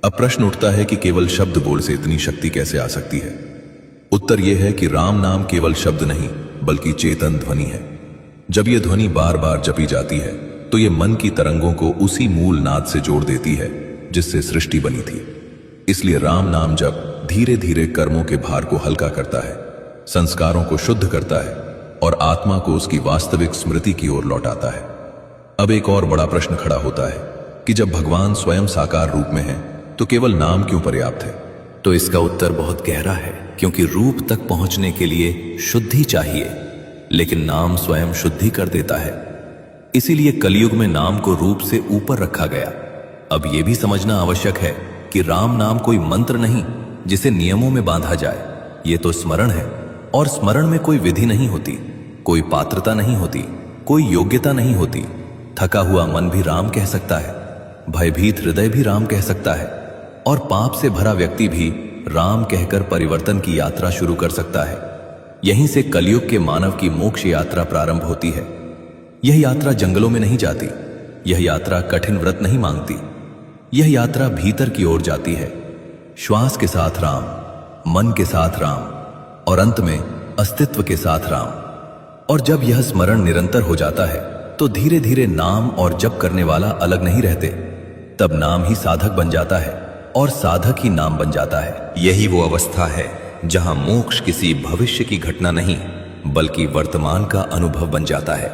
अब प्रश्न उठता है कि केवल शब्द बोल से इतनी शक्ति कैसे आ सकती है। उत्तर यह है कि राम नाम केवल शब्द नहीं बल्कि चेतन ध्वनि है। जब यह ध्वनि बार बार जपी जाती है तो यह मन की तरंगों को उसी मूल नाद से जोड़ देती है जिससे सृष्टि बनी थी। इसलिए राम नाम जप धीरे धीरे कर्मों के भार को हल्का करता है, संस्कारों को शुद्ध करता है और आत्मा को उसकी वास्तविक स्मृति की ओर लौटाता है। अब एक और बड़ा प्रश्न खड़ा होता है कि जब भगवान स्वयं साकार रूप में है तो केवल नाम क्यों पर्याप्त है? तो इसका उत्तर बहुत गहरा है, क्योंकि रूप तक पहुंचने के लिए शुद्धि चाहिए, लेकिन नाम स्वयं शुद्धि कर देता है। इसीलिए कलयुग में नाम को रूप से ऊपर रखा गया। अब यह भी समझना आवश्यक है कि राम नाम कोई मंत्र नहीं जिसे नियमों में बांधा जाए। ये तो स्मरण है, और स्मरण में कोई विधि नहीं होती, कोई पात्रता नहीं होती, कोई योग्यता नहीं होती। थका हुआ मन भी राम कह सकता है, भयभीत हृदय भी राम कह सकता है, और पाप से भरा व्यक्ति भी राम कहकर परिवर्तन की यात्रा शुरू कर सकता है। यहीं से कलयुग के मानव की मोक्ष यात्रा प्रारंभ होती है। यह यात्रा जंगलों में नहीं जाती, यह यात्रा कठिन व्रत नहीं मांगती, यह यात्रा भीतर की ओर जाती है। श्वास के साथ राम, मन के साथ राम और अंत में अस्तित्व के साथ राम। और जब यह स्मरण निरंतर हो जाता है तो धीरे धीरे नाम और जप करने वाला अलग नहीं रहते। तब नाम ही साधक बन जाता है और साधक ही नाम बन जाता है। यही वो अवस्था है जहां मोक्ष किसी भविष्य की घटना नहीं बल्कि वर्तमान का अनुभव बन जाता है।